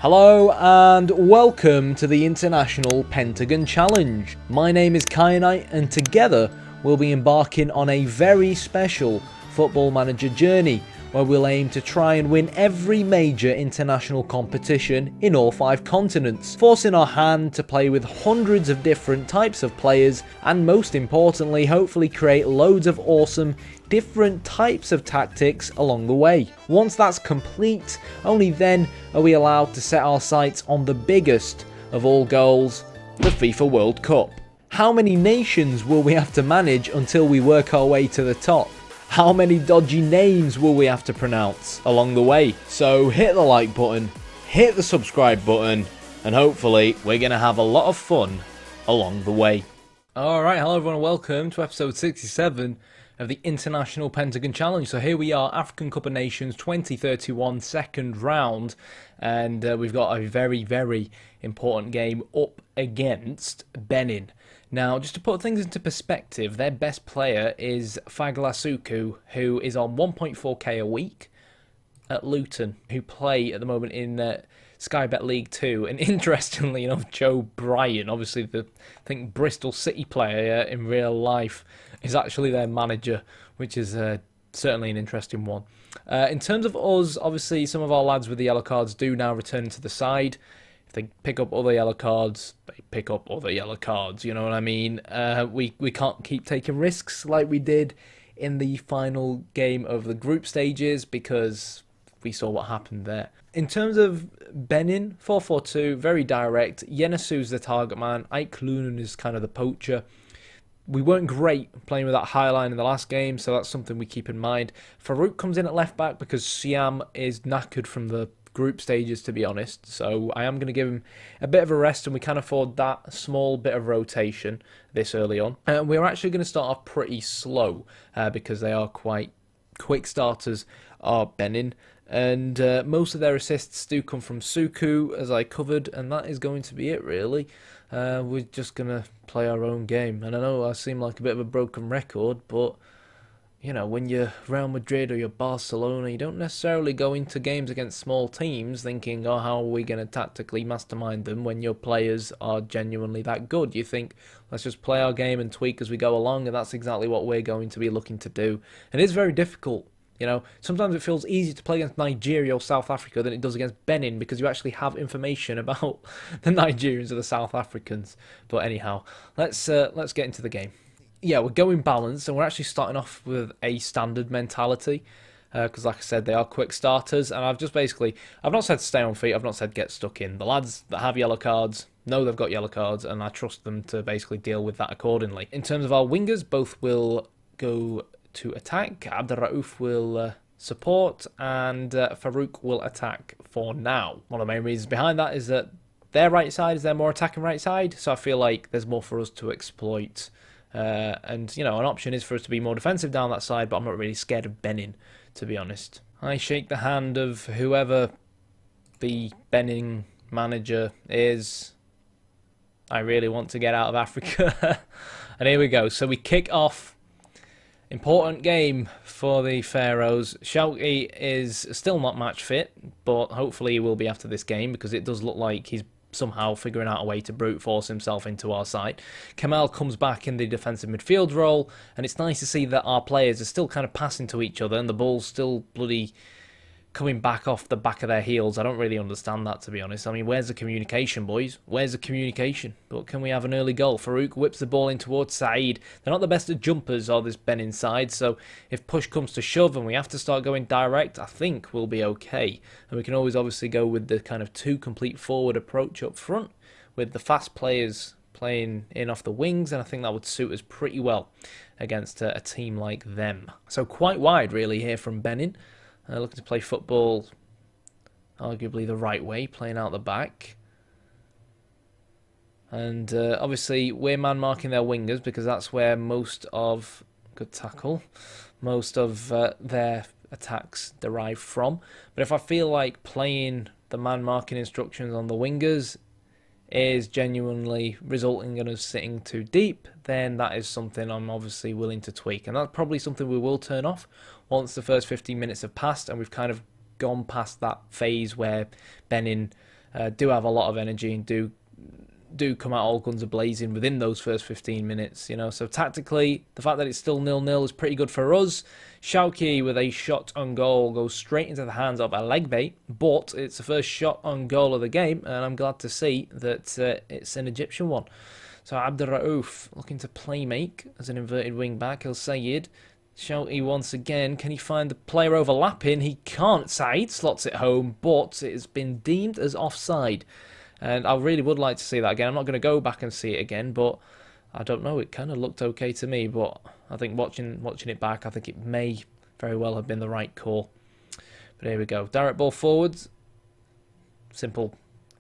Hello and welcome to the International Pentagon Challenge. My name is Kyanite and together we'll be embarking on a very special Football Manager journey where we'll aim to try and win every major international competition in all 5 continents, forcing our hand to play with hundreds of different types of players and most importantly hopefully create loads of awesome different types of tactics along the way. Once that's complete, only then are we allowed to set our sights on the biggest of all goals, the FIFA World Cup. How many nations will we have to manage until we work our way to the top? How many dodgy names will we have to pronounce along the way? So hit the like button, hit the subscribe button, and hopefully we're going to have a lot of fun along the way. Alright, hello everyone and welcome to episode 67 of the International Pentagon Challenge. So here we are, African Cup of Nations 2031 second round, and we've got a very, very important game up against Benin. Now, just to put things into perspective, their best player is Faglasuku, who is on 1.4k a week at Luton, who play at the moment in Sky Bet League 2. And interestingly enough, Joe Bryan, obviously the I think Bristol City player in real life, is actually their manager, which is certainly an interesting one. In terms of us, obviously some of our lads with the yellow cards do now return to the side. If they pick up other yellow cards, they pick up other yellow cards, you know what I mean? We can't keep taking risks like we did in the final game of the group stages because we saw what happened there. In terms of Benin, 4-4-2, very direct. Yenisu's the target man. Ike Lunan is kind of the poacher. We weren't great playing with that high line in the last game, so that's something we keep in mind. Farouk comes in at left back because Siam is knackered from the group stages, to be honest, so I am going to give him a bit of a rest, and we can afford that small bit of rotation this early on. We're actually going to start off pretty slow because they are quite quick starters, are Benin, and most of their assists do come from Suku, as I covered, and that is going to be it really. We're just going to play our own game, and I know I seem like a bit of a broken record, but you know, when you're Real Madrid or you're Barcelona, you don't necessarily go into games against small teams thinking, oh, how are we going to tactically mastermind them when your players are genuinely that good? You think, let's just play our game and tweak as we go along, and that's exactly what we're going to be looking to do. And it's very difficult. You know, sometimes it feels easier to play against Nigeria or South Africa than it does against Benin because you actually have information about the Nigerians or the South Africans. But anyhow, let's get into the game. Yeah, we're going balanced, and we're actually starting off with a standard mentality because, like I said, they are quick starters, and I've not said stay on feet, I've not said get stuck in. The lads that have yellow cards know they've got yellow cards, and I trust them to basically deal with that accordingly. In terms of our wingers, both will go to attack. Abderraouf will support, and Farouk will attack for now. One of the main reasons behind that is that their right side is their more attacking right side, so I feel like there's more for us to exploit. And, you know, an option is for us to be more defensive down that side, but I'm not really scared of Benin, to be honest. I shake the hand of whoever the Benin manager is. I really want to get out of Africa. And here we go. So we kick off. Important game for the Pharaohs. Shauki is still not match fit, but hopefully he will be after this game because it does look like he's somehow figuring out a way to brute force himself into our side. Kamal comes back in the defensive midfield role, and it's nice to see that our players are still kind of passing to each other and the ball's still bloody coming back off the back of their heels. I don't really understand that, to be honest. I mean, where's the communication, boys? Where's the communication? But can we have an early goal? Farouk whips the ball in towards Saeed. They're not the best at jumpers, or this Benin side, so if push comes to shove and we have to start going direct, I think we'll be okay. And we can always obviously go with the kind of 2 complete forward approach up front, with the fast players playing in off the wings, and I think that would suit us pretty well against a team like them. So quite wide, really, here from Benin. Looking to play football arguably the right way, playing out the back. And obviously we're man-marking their wingers because that's where most of, good tackle, most of their attacks derive from. But if I feel like playing the man-marking instructions on the wingers is genuinely resulting in us sitting too deep, then that is something I'm obviously willing to tweak. And that's probably something we will turn off once the first 15 minutes have passed and we've kind of gone past that phase where Benin do have a lot of energy and do come out all guns a-blazing within those first 15 minutes, you know. So tactically, the fact that it's still 0-0 is pretty good for us. Schalke with a shot on goal goes straight into the hands of a leg bait, but it's the first shot on goal of the game, and I'm glad to see that it's an Egyptian one. So Abdurraouf looking to play make as an inverted wing back. El Sayed. Schalke once again. Can he find the player overlapping? He can't. Said slots it home, but it has been deemed as offside. And I really would like to see that again. I'm not going to go back and see it again, but I don't know. It kind of looked okay to me, but I think watching it back, I think it may very well have been the right call. But here we go. Direct ball forwards. Simple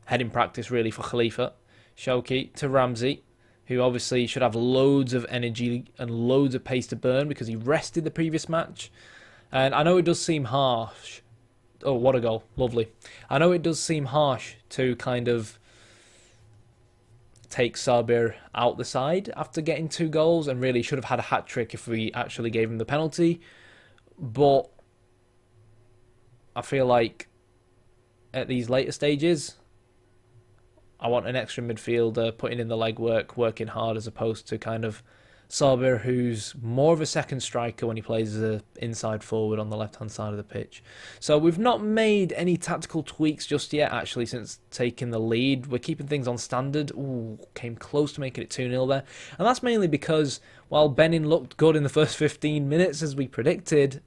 heading practice really for Khalifa. Schalke to Ramsey, who obviously should have loads of energy and loads of pace to burn because he rested the previous match. And I know it does seem harsh. Oh, what a goal. Lovely. I know it does seem harsh to kind of take Sabir out the side after getting 2 goals and really should have had a hat-trick if we actually gave him the penalty. But I feel like at these later stages, I want an extra midfielder putting in the legwork, working hard, as opposed to kind of Sabir, who's more of a second striker when he plays as an inside forward on the left-hand side of the pitch. So we've not made any tactical tweaks just yet, actually, since taking the lead. We're keeping things on standard. Ooh, came close to making it 2-0 there. And that's mainly because, while Benin looked good in the first 15 minutes, as we predicted,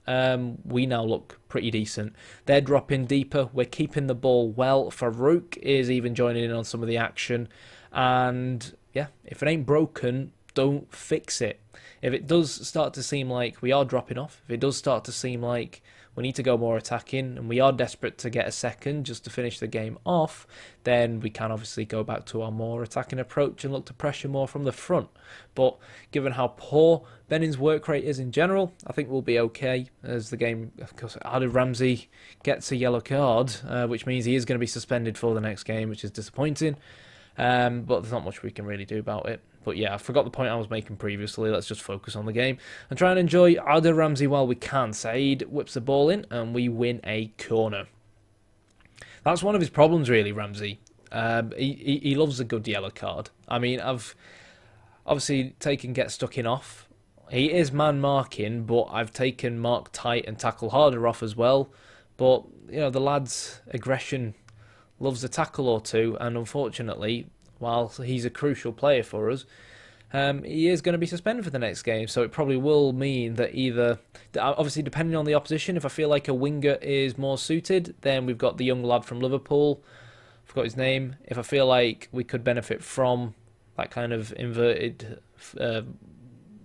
we now look pretty decent. They're dropping deeper. We're keeping the ball well. Farouk is even joining in on some of the action. And, yeah, if it ain't broken, don't fix it. If it does start to seem like we are dropping off, if it does start to seem like we need to go more attacking and we are desperate to get a second just to finish the game off, then we can obviously go back to our more attacking approach and look to pressure more from the front. But given how poor Benin's work rate is in general, I think we'll be okay as the game, of course, Adil Ramsey gets a yellow card, which means he is going to be suspended for the next game, which is disappointing. But there's not much we can really do about it. But yeah, I forgot the point I was making previously. Let's just focus on the game and try and enjoy Adil Ramsey while we can. Said whips the ball in and we win a corner. That's one of his problems, really, Ramsey. He loves a good yellow card. I mean, I've obviously taken get stuck in off. He is man marking, but I've taken mark tight and tackle harder off as well. But, you know, the lad's aggression loves a tackle or two, and unfortunately, while he's a crucial player for us, he is going to be suspended for the next game. So it probably will mean that either, obviously depending on the opposition, if I feel like a winger is more suited, then we've got the young lad from Liverpool, I forgot his name. If I feel like we could benefit from that kind of inverted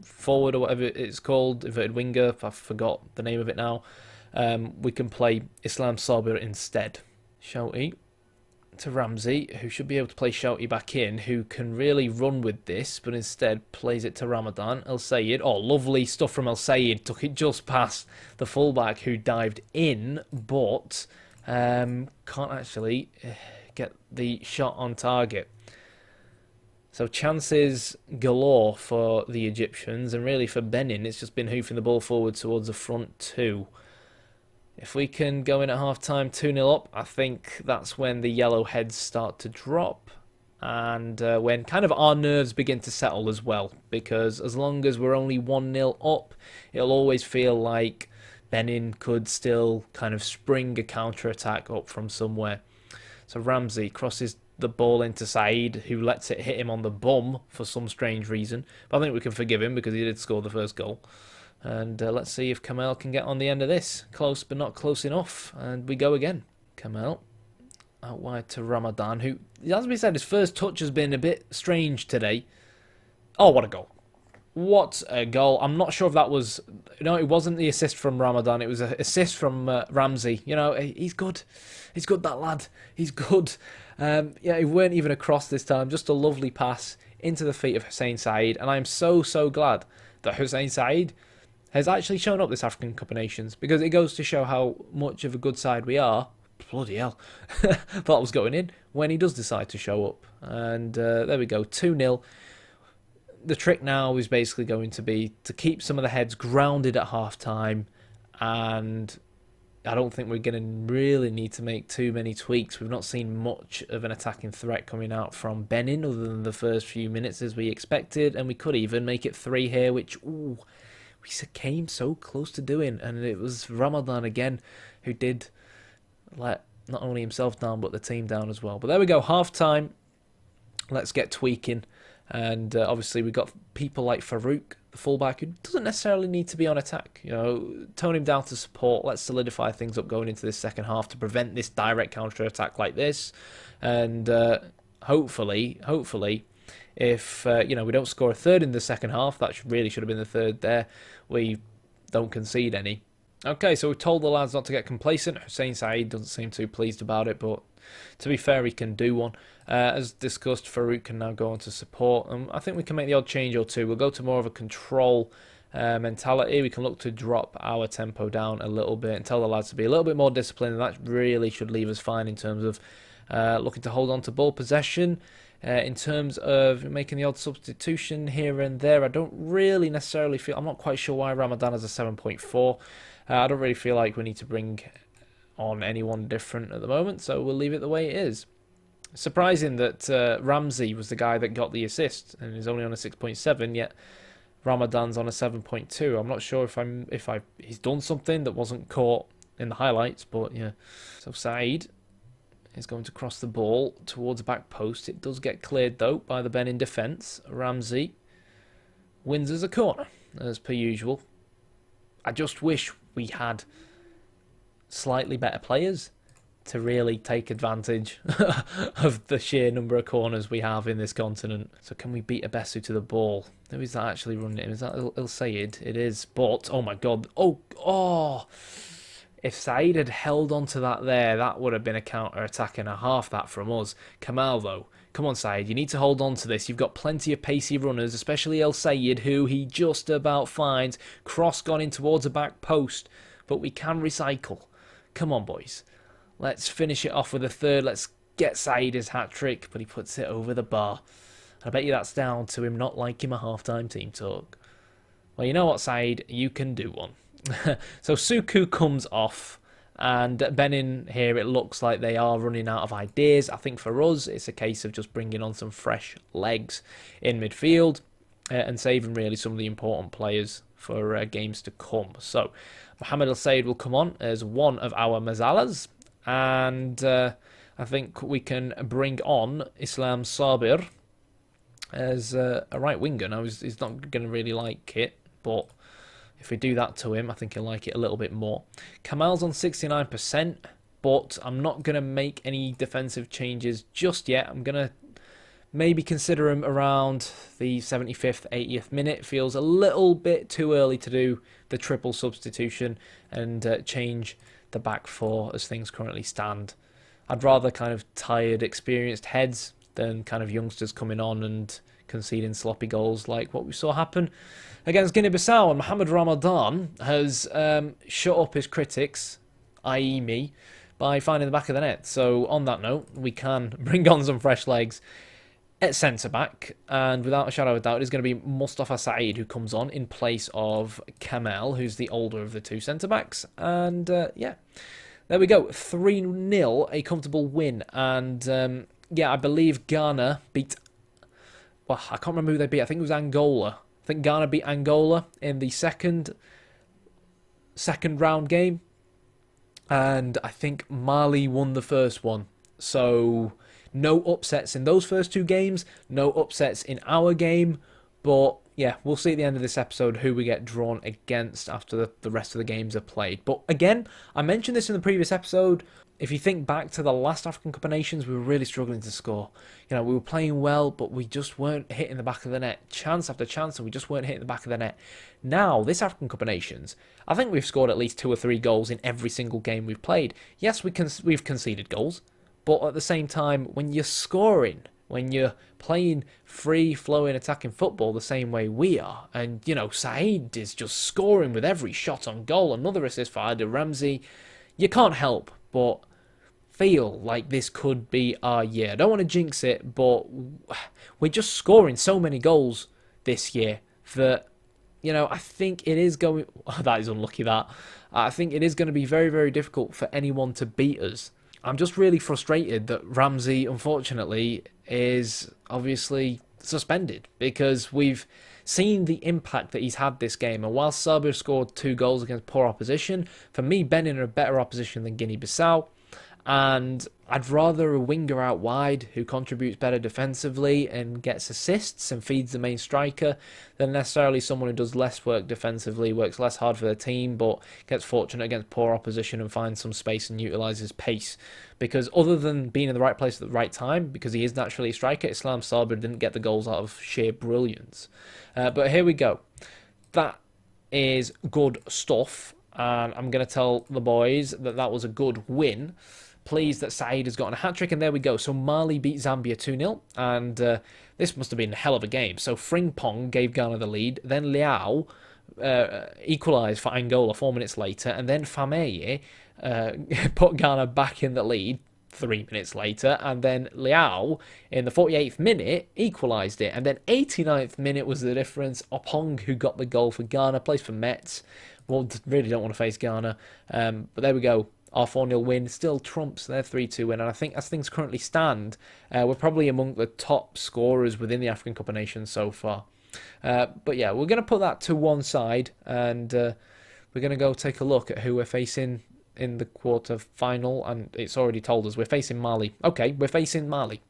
forward or whatever it's called, inverted winger, I forgot the name of it now, we can play Islam Sabir instead. Shouty to Ramsey, who should be able to play Shouty back in, who can really run with this, but instead plays it to Ramadan. El Sayed, oh, lovely stuff from El Sayed, took it just past the fullback who dived in, but can't actually get the shot on target. So chances galore for the Egyptians, and really for Benin, it's just been hoofing the ball forward towards the front two. If we can go in at half-time 2-0 up, I think that's when the yellow heads start to drop and when kind of our nerves begin to settle as well, because as long as we're only 1-0 up, it'll always feel like Benin could still kind of spring a counter-attack up from somewhere. So Ramsey crosses the ball into Said, who lets it hit him on the bum for some strange reason, but I think we can forgive him because he did score the first goal. And let's see if Kamal can get on the end of this. Close, but not close enough. And we go again. Kamal out wide to Ramadan, who, as we said, his first touch has been a bit strange today. Oh, what a goal. What a goal. I'm not sure if that was... No, it wasn't the assist from Ramadan. It was an assist from Ramsey. You know, he's good. He's good, that lad. He's good. Yeah, he weren't even across this time. Just a lovely pass into the feet of Hussein Said. And I am so, so glad that Hussein Said has actually shown up this African Cup of Nations, because it goes to show how much of a good side we are. Bloody hell. Thought I was going in when he does decide to show up. And there we go, 2-0. The trick now is basically going to be to keep some of the heads grounded at half-time and I don't think we're going to really need to make too many tweaks. We've not seen much of an attacking threat coming out from Benin other than the first few minutes as we expected, and we could even make it 3 here, which we came so close to doing, and it was Ramadan again who did let not only himself down but the team down as well. But there we go, half time. Let's get tweaking, and obviously we've got people like Farouk, the fullback, who doesn't necessarily need to be on attack. You know, tone him down to support. Let's solidify things up going into this second half to prevent this direct counter attack like this. And hopefully, if we don't score a third in the second half, that really should have been the third there. We don't concede any. Okay, so we've told the lads not to get complacent. Hussein Saeed doesn't seem too pleased about it, but to be fair, he can do one. As discussed, Farouk can now go on to support. I think we can make the odd change or two. We'll go to more of a control mentality. We can look to drop our tempo down a little bit and tell the lads to be a little bit more disciplined. And that really should leave us fine in terms of looking to hold on to ball possession. In terms of making the odd substitution here and there, I don't really necessarily feel... I'm not quite sure why Ramadan has a 7.4. I don't really feel like we need to bring on anyone different at the moment, so we'll leave it the way it is. Surprising that Ramsey was the guy that got the assist and is only on a 6.7, yet Ramadan's on a 7.2. I'm not sure if he's done something that wasn't caught in the highlights, but yeah. So Saeed is going to cross the ball towards the back post. It does get cleared though by the Benin defence. Ramsey wins as a corner, as per usual. I just wish we had slightly better players to really take advantage of the sheer number of corners we have in this continent. So can we beat Abesu to the ball? Who is that actually running it? Is that El Sayed? It is, but oh my god. Oh! If Saeed had held on to that there, that would have been a counter-attack and a half that from us. Kamal though, come on Saeed, you need to hold on to this. You've got plenty of pacey runners, especially El Sayed, who he just about finds. Cross gone in towards the back post, but we can recycle. Come on boys. Let's finish it off with a third. Let's get Saeed his hat-trick, but he puts it over the bar. I bet you that's down to him not liking my half-time team talk. Well, you know what, Saeed? You can do one. So Suku comes off, and Benin here, it looks like they are running out of ideas. I think for us, it's a case of just bringing on some fresh legs in midfield and saving really some of the important players for games to come. So Mohamed El Sayed will come on as one of our Mazalas. And I think we can bring on Islam Sabir as a right winger. Now, he's not going to really like it, but if we do that to him, I think he'll like it a little bit more. Kamal's on 69%, but I'm not going to make any defensive changes just yet. I'm going to maybe consider him around the 75th, 80th minute. Feels a little bit too early to do the triple substitution and change the back four as things currently stand. I'd rather kind of tired, experienced heads than kind of youngsters coming on and conceding sloppy goals like what we saw happen against Guinea-Bissau. And Mohamed Ramadan has shut up his critics, i.e. me, by finding the back of the net. So on that note, we can bring on some fresh legs at centre-back, and without a shadow of a doubt, it's going to be Mustafa Saeed who comes on in place of Kamal, who's the older of the two centre-backs. And yeah, there we go, 3-0, a comfortable win. And yeah, I believe Ghana beat, well, I can't remember who they beat. I think it was Angola. I think Ghana beat Angola in the second round game, and I think Mali won the first one. So no upsets in those first two games, no upsets in our game, but yeah, we'll see at the end of this episode who we get drawn against after the rest of the games are played. But again, I mentioned this in the previous episode. If you think back to the last African Cup of Nations, we were really struggling to score. You know, we were playing well, but we just weren't hitting the back of the net. Chance after chance, and we just weren't hitting the back of the net. Now, this African Cup of Nations, I think we've scored at least 2 or 3 goals in every single game we've played. Yes, we've conceded goals, but at the same time, when you're scoring, when you're playing free-flowing attacking football the same way we are, and, you know, Saeed is just scoring with every shot on goal, another assist for Ida Ramsey, you can't help but feel like this could be our year. I don't want to jinx it, but we're just scoring so many goals this year that you know, I think it is going... Oh, that is unlucky, that. I think it is going to be very, very difficult for anyone to beat us. I'm just really frustrated that Ramsey, unfortunately, is obviously suspended, because we've seen the impact that he's had this game. And whilst Serbia scored 2 goals against poor opposition, for me, Benin are a better opposition than Guinea-Bissau. And I'd rather a winger out wide who contributes better defensively and gets assists and feeds the main striker than necessarily someone who does less work defensively, works less hard for the team, but gets fortunate against poor opposition and finds some space and utilises pace. Because other than being in the right place at the right time, because he is naturally a striker, Islam Sabir didn't get the goals out of sheer brilliance. But here we go. That is good stuff. And I'm going to tell the boys that that was a good win. Pleased that Saeed has gotten a hat-trick, and there we go. So Mali beat Zambia 2-0, and this must have been a hell of a game. So Frimpong gave Ghana the lead, then Liao equalised for Angola 4 minutes later, and then Fameye put Ghana back in the lead 3 minutes later, and then Liao in the 48th minute equalised it, and then 89th minute was the difference. Opong, who got the goal for Ghana, plays for Metz. Well, really don't want to face Ghana, but there we go. Our 4-0 win still trumps their 3-2 win, and I think as things currently stand, we're probably among the top scorers within the African Cup of Nations so far. But yeah, we're going to put that to one side, and we're going to go take a look at who we're facing in the quarter-final, and it's already told us we're facing Mali. Okay, we're facing Mali.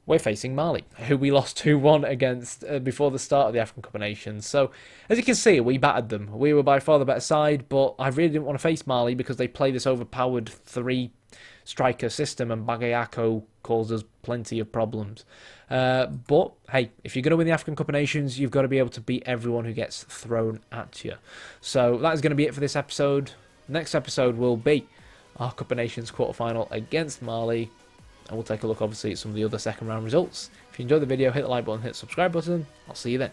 We're facing Mali, who we lost 2-1 against before the start of the African Cup of Nations. So, as you can see, we battered them. We were by far the better side, but I really didn't want to face Mali because they play this overpowered 3-striker system, and Bagayoko causes plenty of problems. But, hey, if you're going to win the African Cup of Nations, you've got to be able to beat everyone who gets thrown at you. So, that is going to be it for this episode. Next episode will be our Cup of Nations quarter-final against Mali. And we'll take a look, obviously, at some of the other second round results. If you enjoyed the video, hit the like button, hit the subscribe button. I'll see you then.